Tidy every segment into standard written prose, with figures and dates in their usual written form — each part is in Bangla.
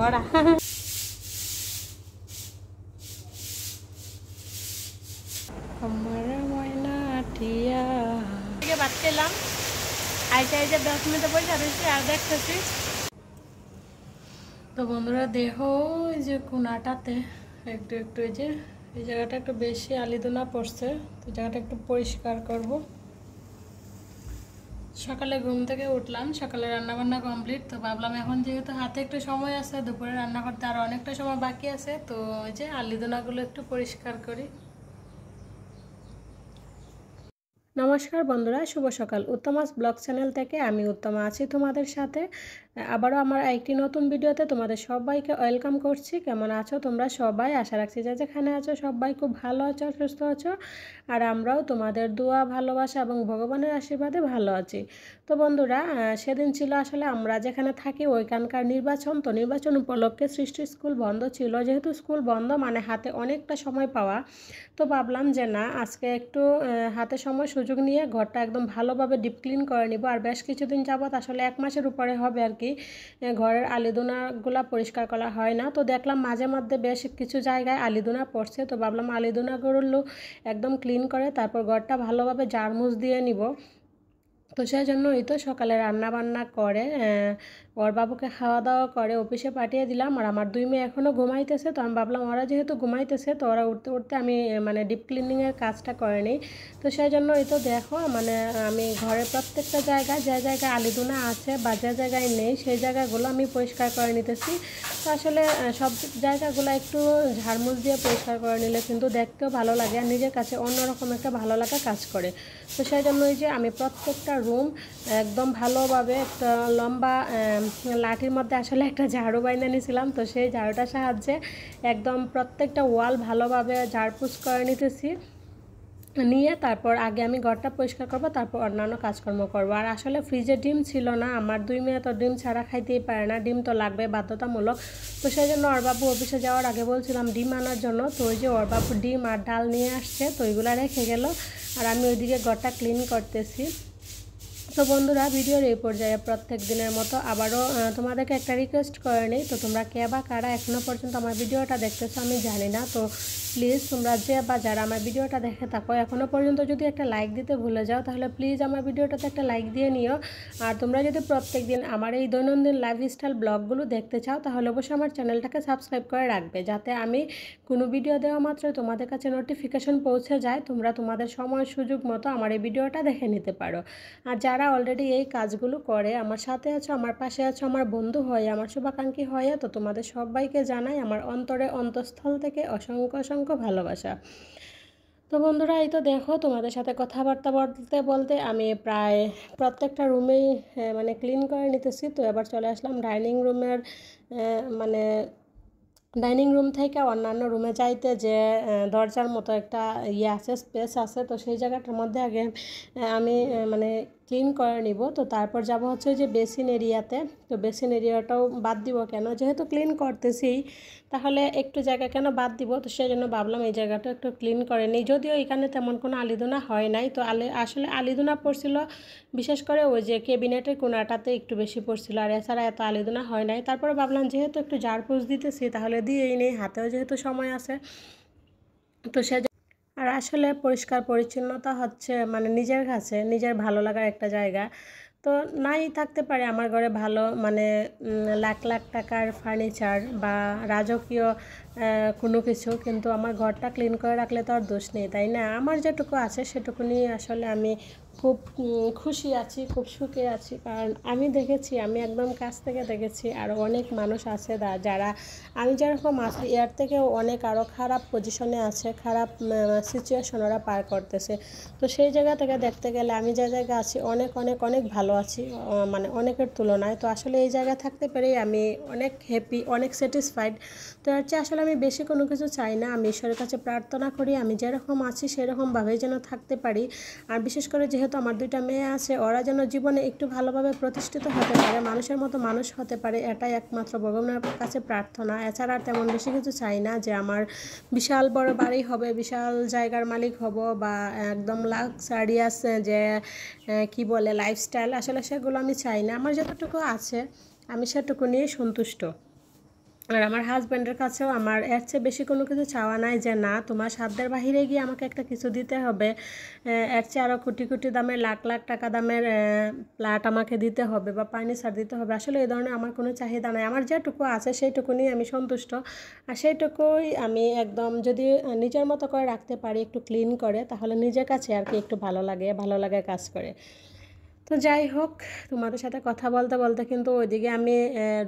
ভরা। আমার ময়না টিয়া থেকে বাদ খেলাম, আইসা 10 মিনিটে পয়সা দিচ্ছি আর দেখতেছি। তো বন্ধুরা দেখো ওই যে কোনাটাতে একটু একটু এই জায়গাটা একটু বেশি আলিদোনা পড়ছে, তো জায়গাটা একটু পরিষ্কার করব। সকালে ঘুম থেকে উঠলাম, সকালে রান্নাবান্না কমপ্লিট। তো ভাবলাম এখন যেহেতু হাতে একটু সময় আছে, দুপুরে রান্না করতে আরও অনেকটা সময় বাকি আছে, তো ওই যে আলিদোনাগুলো একটু পরিষ্কার করি। নমস্কার বন্ধুরা, শুভ সকাল। উত্তমাস ব্লগ চ্যানেল থেকে আমি উত্তমা আছি তোমাদের সাথে। আবারও আমার একটি নতুন ভিডিওতে তোমাদের সবাইকে ওয়েলকাম করছি। কেমন আছো তোমরা সবাই? আশা রাখছি যে যেখানে আছো সবাই খুব ভালো আছো, সুস্থ আছো। আর আমরাও তোমাদের দোয়া, ভালোবাসা এবং ভগবানের আশীর্বাদে ভালো আছি। তো বন্ধুরা, সেদিন ছিল আসলে আমরা যেখানে থাকি ওইখানকার নির্বাচন। তো নির্বাচন উপলক্ষে সৃষ্টি স্কুল বন্ধ ছিল। যেহেতু স্কুল বন্ধ মানে হাতে অনেকটা সময় পাওয়া, তো ভাবলাম যে না, আজকে একটু হাতে সময় সুযোগ নিয়ে ঘরটা একদম ভালোভাবে ডিপ ক্লিন করে নিব। আর বেশ কিছুদিন যাবৎ আসলে 1 মাসের উপরে হবে আর কি ঘরের আলিদোনাগুলা পরিষ্কার করা হয় না। তো দেখলাম মাঝে মধ্যে বেশ কিছু জায়গায় আলিদোনা পড়ছে, তো ভাবলাম আলিদোনাগুলো একদম ক্লিন করে তারপর ঘরটা ভালোভাবে ঝাড়মুছ দিয়ে নিব। তো সেই জন্য এই তো সকালে রান্না বান্না করে ওর বাবুকে খাওয়া দাওয়া করে অফিসে পাঠিয়ে দিলাম। আর আমার 2 মেয়ে এখনও ঘুমাইতেছে, তো আমি ভাবলাম ওরা যেহেতু ঘুমাইতেছে তো ওরা উঠতে উঠতে আমি মানে ডিপ ক্লিনিংয়ের কাজটা করে নিই। তো সেই জন্য এই তো দেখো মানে আমি ঘরের প্রত্যেকটা জায়গায় যে জায়গায় আলিদোনা আছে বা যে জায়গায় নেই সেই জায়গাগুলো আমি পরিষ্কার করে নিতেছি। তো আসলে সব জায়গাগুলো একটু ঝাড়মুছ দিয়ে পরিষ্কার করে নিলে কিন্তু দেখতেও ভালো লাগে আর নিজের কাছে অন্যরকম একটা ভালো লাগা কাজ করে। তো সেই জন্যই যে আমি প্রত্যেকটা রুম একদম ভালোভাবে একটা লম্বা লাঠির মধ্যে আসলে একটা ঝাড়ু বাইনা নিয়েছিলাম, তো সেই ঝাড়ুটার সাহায্যে একদম প্রত্যেকটা ওয়াল ভালোভাবে ঝাড়পুছ করে নিতেছি। নিয়ে তারপর আগে আমি ঘরটা পরিষ্কার করব, তারপর অন্যান্য কাজকর্ম করব। আর আসলে ফ্রিজে ডিম ছিল না, আমার 2 মেয়ে তো ডিম ছাড়া খাইতেই পারে না, ডিম তো লাগবে বাধ্যতামূলক। তো সেই জন্য ওর বাবু অফিসে যাওয়ার আগে বলছিলাম ডিম আনার জন্য, তো ওই যে ওর বাবু ডিম আর ডাল নিয়ে আসছে, তো ওইগুলো রেখে গেল আর আমি ওইদিকে ঘরটা ক্লিন করতেছি। তো বন্ধুরা, ভিডিওর এই পর্যায়ে প্রত্যেক দিনের মতো আবারও তোমাদেরকে একটা রিকোয়েস্ট করে নিই। তো তোমরা কে বা কারা এখনও পর্যন্ত আমার ভিডিওটা দেখতেছো আমি জানি না, তো প্লিজ তোমরা যে বা যারা আমার ভিডিওটা দেখে থাকো এখনও পর্যন্ত যদি একটা লাইক দিতে ভুলে যাও তাহলে প্লিজ আমার ভিডিওটাতে একটা লাইক দিয়ে নিও। আর তোমরা যদি প্রত্যেক দিন আমার এই দৈনন্দিন লাইফস্টাইল ব্লগগুলো দেখতে চাও তাহলে অবশ্যই আমার চ্যানেলটাকে সাবস্ক্রাইব করে রাখবে, যাতে আমি কোনো ভিডিও দেওয়া মাত্রই তোমাদের কাছে নোটিফিকেশন পৌঁছে যায়, তোমরা তোমাদের সময় সুযোগ মতো আমার এই ভিডিওটা দেখে নিতে পারো। আর যারা অলরেডি এই কাজগুলো করে আমার সাথে আছো, আমার পাশে আছো, আমার বন্ধু হয়ে, আমার শুভাকাঙ্ক্ষী হয়ে, তো তোমাদের সবাইকে জানাই আমার অন্তরে অন্তঃস্থল থেকে অসংখ্য অসংখ্য ভালোবাসা। তো বন্ধুরা, এই তো দেখো তোমাদের সাথে কথাবার্তা বলতে বলতে আমি প্রায় প্রত্যেকটা রুমেই মানে ক্লিন করে নিতেছি। তো এবার চলে আসলাম ডাইনিং রুমের মানে ডাইনিং রুম থেকে অন্যান্য রুমে যাইতে যে দরজার মতো একটা ইয়ে আছে, স্পেস আছে, তো সেই জায়গাটার মধ্যে আগে আমি মানে ক্লিন করে নিব। তো তারপর যাব হচ্ছে যে বেসিন এরিয়াতে। তো বেসিন এরিয়াটাও বাদ দিব কেন, যেহেতু ক্লিন করতেছি তাহলে একটু জায়গা কেন বাদ দিব। তো সেই জন্য ভাবলাম এই জায়গাটা একটু ক্লিন করে নিই। যদিও এখানে তেমন কোনো আলিদোনা হয় নাই, তো আসলে আলিদোনা পড়ছিল বিশেষ করে ওই যে ক্যাবিনেটের কোণাটাতে একটু বেশি পড়ছিল, আর এছাড়া এত আলিদোনা হয় নাই। তারপরে ভাবলাম যেহেতু একটু ঝাড়পোছ দিতেছি তাহলে দিয়েই নেই, হাতেও যেহেতু সময় আছে। তো সে আর আসলে পরিষ্কার পরিচ্ছন্নতা হচ্ছে মানে নিজের কাছে নিজের ভালো লাগার একটা জায়গা। তো নাই থাকতে পারে আমার ঘরে ভালো মানে লাখ লাখ টাকার ফার্নিচার বা রাজকীয় কোনো কিছু, কিন্তু আমার ঘরটা ক্লিন করে রাখলে তো আর দোষ নেই, তাই না? আমার যেটুকু আছে সেটুকু নিয়ে আসলে আমি খুব খুশি আছি, খুব সুখে আছি। কারণ আমি দেখেছি, আমি একদম কাছ থেকে দেখেছি আরও অনেক মানুষ আছে যারা আমি যেরকম আছি এর থেকেও অনেক আরও খারাপ পজিশনে আছে, খারাপ সিচুয়েশন ওরা পার করতেছে। তো সেই জায়গা থেকে দেখতে গেলে আমি যে জায়গা আছি অনেক অনেক অনেক ভালো আছি, মানে অনেকের তুলনায়। তো আসলে এই জায়গায় থাকতে পেরেই আমি অনেক হ্যাপি, অনেক স্যাটিসফাইড। তো এর চেয়ে আসলে আমি বেশি কোনো কিছু চাই না। আমি ঈশ্বরের কাছে প্রার্থনা করি আমি যেরকম আছি সেরকমভাবেই যেন থাকতে পারি। আর বিশেষ করে যেহেতু আমার 2টা মেয়ে আছে, ওরা যেন জীবনে একটু ভালোভাবে প্রতিষ্ঠিত হতে পারে, মানুষের মতো মানুষ হতে পারে, এটাই একমাত্র ভগবানের কাছে প্রার্থনা। এছাড়া আর তেমন বেশি কিছু চাই না যে আমার বিশাল বড় বাড়ি হবে, বিশাল জায়গার মালিক হব, বা একদম লাক্সারিয়াস যে কি বলে লাইফস্টাইল, আসলে সেগুলো আমি চাই না। আমার যতটুকু আছে আমি সেটুকু নিয়ে সন্তুষ্ট। আর আমার হাজব্যান্ডের কাছেও আমার এর চেয়ে বেশি কোনো কিছু চাওয়া নাই যে না তোমার সাধ্যের বাহিরে গিয়ে আমাকে একটা কিছু দিতে হবে, এর চেয়ে আরও কোটি কোটি দামের লাখ লাখ টাকা দামের প্লাট আমাকে দিতে হবে বা ফার্নিচার দিতে হবে। আসলে এই ধরনের আমার কোনো চাহিদা নাই, আমার যেটুকু আছে সেইটুকু নিয়ে আমি সন্তুষ্ট। আর সেইটুকুই আমি একদম যদি নিজের মতো করে রাখতে পারি, একটু ক্লিন করে, তাহলে নিজের কাছে আর কি একটু ভালো লাগে কাজ করে। তো যাই হোক, তোমাদের সাথে কথা বলতে বলতে কিন্তু ওইদিকে আমি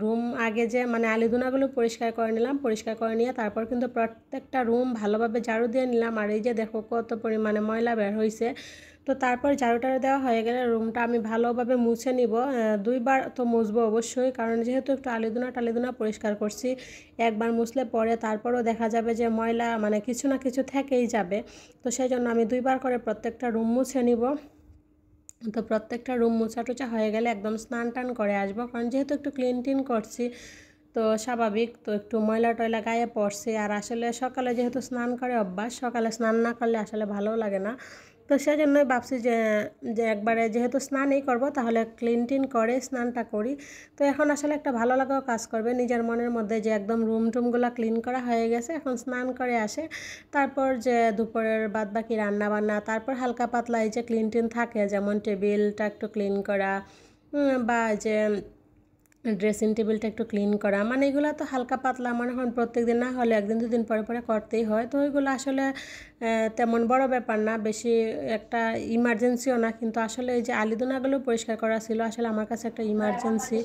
রুম আগে যে মানে আলিদুনাগুলো পরিষ্কার করে নিলাম, পরিষ্কার করে নিয়ে তারপর কিন্তু প্রত্যেকটা রুম ভালোভাবে ঝাড়ু দিয়ে নিলাম। আর এই যে দেখো কত পরিমাণে ময়লা বের হয়েছে। তো তারপর ঝাড়ুটারে দেওয়া হয়ে গেলে রুমটা আমি ভালোভাবে মুছে নিব। 2বার তো মুছবো অবশ্যই, কারণ যেহেতু একটু টালিদুনা পরিষ্কার করছি, একবার মুছলে পরে তারপরও দেখা যাবে যে ময়লা মানে কিছু না কিছু থেকেই যাবে। তো সেই জন্য আমি 2বার করে প্রত্যেকটা রুম মুছে নিব। তো প্রত্যেকটা রুম মোছা টোছা হয়ে গেলে একদম স্নান টান করে আসবো, কারণ যেহেতু একটু ক্লিন টিন করছি তো স্বাভাবিক তো একটু ময়লা টয়লা গায়ে পড়ছে। আর আসলে সকালে যেহেতু স্নান করে অভ্যাস, সকালে স্নান না করলে আসলে ভালো লাগে না। তো সেজন্যই ভাবছি যে যে একবারে যেহেতু স্নানই করব তাহলে ক্লিন টিন করে স্নানটা করি। তো এখন আসলে একটা ভালো লাগাও কাজ করবে নিজের মনের মধ্যে যে একদম রুম টুমগুলো ক্লিন করা হয়ে গেছে, এখন স্নান করে আসে তারপর যে দুপুরের বাদবাকি রান্না বান্না, তারপর হালকা পাতলা এই যে ক্লিন টিন থাকে, যেমন টেবিলটা একটু ক্লিন করা বা যে ড্রেসিং টেবিলটা একটু ক্লিন করা, মানে এগুলো তো হালকা পাতলা মনে হয় প্রত্যেক দিন না হলে একদিন দুদিন পরে পরে করতেই হয়। তো ওইগুলো আসলে তেমন বড় ব্যাপার না, বেশি একটা ইমার্জেন্সিও না। কিন্তু আসলে এই যে আলিদোনাগুলো পরিষ্কার করা ছিল আসলে আমার কাছে একটা ইমার্জেন্সি।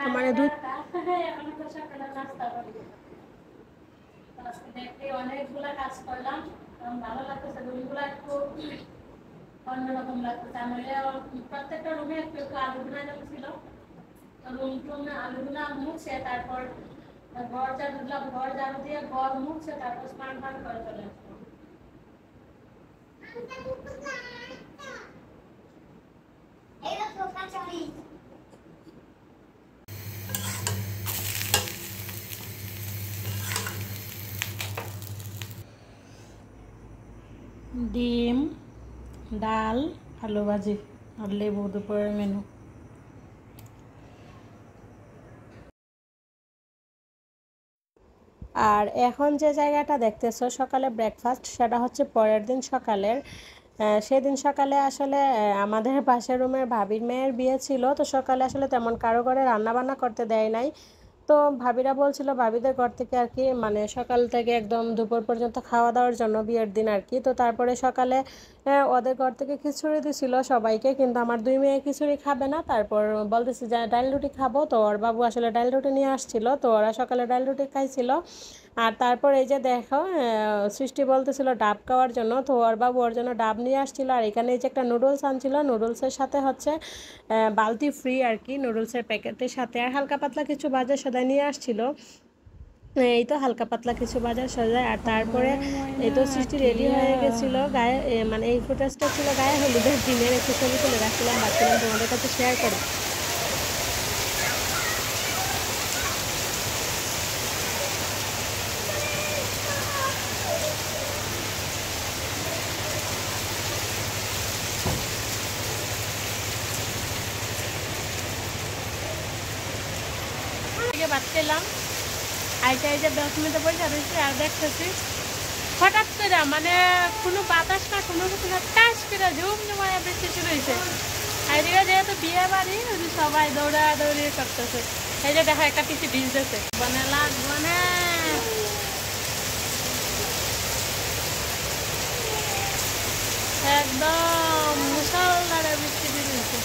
তো মানে অনেকগুলা কাজ করলাম, ভালো লাগতেছে, রুমগুলো একটু অন্যরকম লাগতেছে। আমি প্রত্যেকটা রুমে একটু একটু আলুগুনা ছিল, রুম টুমে আলুগুনা মুছে তারপর ঘর ঝাড়ু দিলাম, ঘর ঝাড়ু দিয়ে ঘর মুছে তারপর স্নান টান করে চলে আসবো। ডিম, ডাল, আলু ভাজি আর লেবু দুপুরের মেনু। আর এখন যে জায়গাটা দেখতেছো সকালে ব্রেকফাস্ট, সেটা হচ্ছে পরের দিন সকালের। সেদিন সকালে আসলে আমাদের পাশের রুমের ভাবির মেয়ের বিয়ে ছিল, তো সকালে আসলে তেমন কারো ঘরে রান্নাবান্না করতে দেয় নাই। তো ভাবিরা বলছিল ভাবিদের ঘর থেকে আর কি মানে সকাল থেকে একদম দুপুর পর্যন্ত খাওয়া দাওয়ার জন্য বিয়ের দিন আর কি। তো তারপরে সকালে ওদের ঘর থেকে খিচুড়ি দিছিল সবাইকে, কিন্তু আমার 2 মেয়ে খিচুড়ি খাবে না। তারপর বলতেছি যে ডাল রুটি খাবো, তো ওর বাবু আসলে ডাল রুটি নিয়ে আসছিল, তো ওরা সকালে ডাল রুটি খাইছিল। আর তারপর এই যে দেখো সৃষ্টি বলতেছিল ডাব খাওয়ার জন্য, তো ওর বাবু ওর জন্য ডাব নিয়ে আসছিল। আর এখানে এই যে একটা নুডলস আনছিল, নুডলসের সাথে হচ্ছে বালতি ফ্রি আর কি নুডলসের প্যাকেটের সাথে, আর হালকা পাতলা কিছু বাজার সদাই নিয়ে আসছিল। এই তো হালকা পাতলা কিছু বাজার সদাই। আর তারপরে এই তো সৃষ্টি রেডি হয়ে গেছিলো গায়ে মানে এই ফুটেজটা ছিল গায়ে হলুদের দিনের, একটু ছবি তুলে রাখছিলাম, ভাবছিলাম তোমাদের কাছে শেয়ার করি। ভাত খেলাম, আইটা এই যে 10 মিনিটে পয়সা দিচ্ছি আর দেখতেছি হঠাৎ করে মানে কোনো বাতাস না কোনো কিছু না, টাস করে ঝুম ঝুমায় বৃষ্টি শুরু হয়েছে। এদিকে যেহেতু বিয়ে বাড়ি সবাই দৌড়াদৌড়ি করতেছে, এই যে দেখো একটা পিসি ভিজতেছে, মানে লাগবো না একদম মুষলধারে বৃষ্টি শুরু হয়েছে।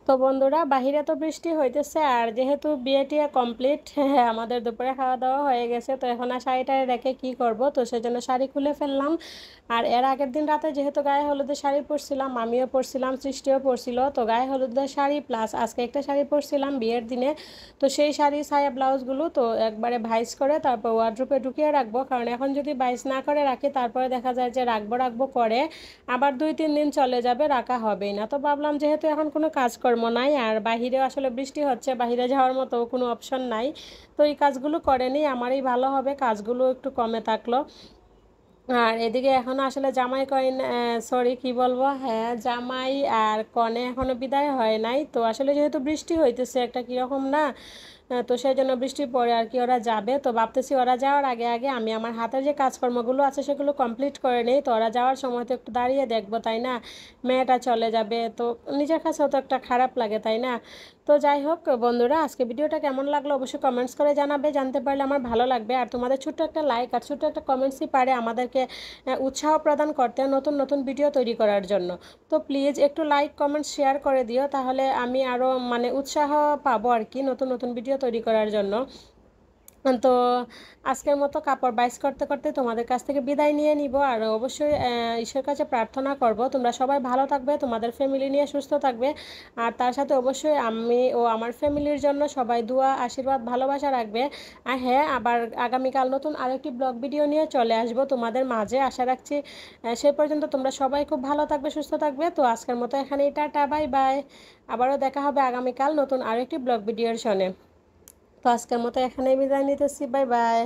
তো বন্ধুরা বাহিরে তো বৃষ্টি হইতেছে, আর যেহেতু বিয়ে টিয়ে কমপ্লিট, আমাদের দুপুরে খাওয়া দাওয়া হয়ে গেছে, তো এখন আর শাড়িটারে রেখে কি করব, তো সেজন্য শাড়ি খুলে ফেললাম। আর এর আগের দিন রাতে যেহেতু গায়ে হলুদের শাড়ি পরছিলাম, আমিও পরছিলাম, সৃষ্টিও পরছিল, তো গায়ে হলুদের শাড়ি প্লাস আজকে একটা শাড়ি পরছিলাম বিয়ের দিনে। তো সেই শাড়ি সায়া ব্লাউজগুলো তো একবারে ভাইস করে তারপর ওয়ার্ড্রোপে ঢুকিয়ে রাখবো, কারণ এখন যদি ভাইস না করে রাখি তারপরে দেখা যায় যে রাখবো করে আবার 2-3 দিন চলে যাবে, রাখা হবেই না। তো ভাবলাম যেহেতু এখন কোনো কাজকর্ম নাই আর বাহিরে আসলে বৃষ্টি হচ্ছে, বাহিরে যাওয়ার মতো কোনো অপশন নাই, তো এই কাজগুলো করে নিই আমারই ভালো হবে, কাজগুলো একটু কমে থাকলো। আর এদিকে এখনো আসলে জামাই কইন, সরি কি বলবো, হ্যাঁ জামাই আর কনে এখনো বিদায় হয় নাই। তো আসলে যেহেতু বৃষ্টি হইতেছে একটা কীরকম না, তো সেই জন্য বৃষ্টির পরে আর কি ওরা যাবে। তো ভাবতেছি ওরা যাওয়ার আগে আগে আমি আমার হাতের যে কাজকর্মগুলো আছে সেগুলো কমপ্লিট করে নিই। তো ওরা যাওয়ার সময় তো একটু দাঁড়িয়ে দেখবো, তাই না? মেয়েটা চলে যাবে তো নিজের কাছেও তো একটা খারাপ লাগে, তাই না? তো যাই হোক বন্ধুরা, আজকে ভিডিওটা কেমন লাগলো অবশ্যই কমেন্টস করে জানাবে, জানতে পারলে আমার ভালো লাগবে। আর তোমাদের ছোট্ট একটা লাইক আর ছোট্ট একটা কমেন্টসই পারে আমাদেরকে উৎসাহ প্রদান করতে নতুন নতুন ভিডিও তৈরি করার জন্য। তো প্লিজ একটু লাইক কমেন্ট শেয়ার করে দিও, তাহলে আমি আরও মানে উৎসাহ পাবো আর কি নতুন নতুন ভিডিও তৈরি করার জন্য। তো আজকের মতো কাপড় বাইস করতে করতে তোমাদের কাছ থেকে বিদায় নিয়ে নিব। আর অবশ্যই ঈশ্বরের কাছে প্রার্থনা করব তোমরা সবাই ভালো থাকবে, তোমাদের ফ্যামিলি নিয়ে সুস্থ থাকবে। আর তার সাথে অবশ্যই আমি ও আমার ফ্যামিলির জন্য সবাই দোয়া আশীর্বাদ ভালোবাসা রাখবে। আর হ্যাঁ, আবার আগামীকাল নতুন আরেকটি ব্লগ ভিডিও নিয়ে চলে আসব তোমাদের মাঝে, আশা রাখছি। সে পর্যন্ত তোমরা সবাই খুব ভালো থাকবে, সুস্থ থাকবে। তো আজকের মতো এখানেই টাটা, বাই বাই। আবারও দেখা হবে আগামীকাল নতুন আরেকটি ব্লগ ভিডিওর সনে। তো আজকের মতো এখানেই বিদায় নিতেছি, বাই বাই।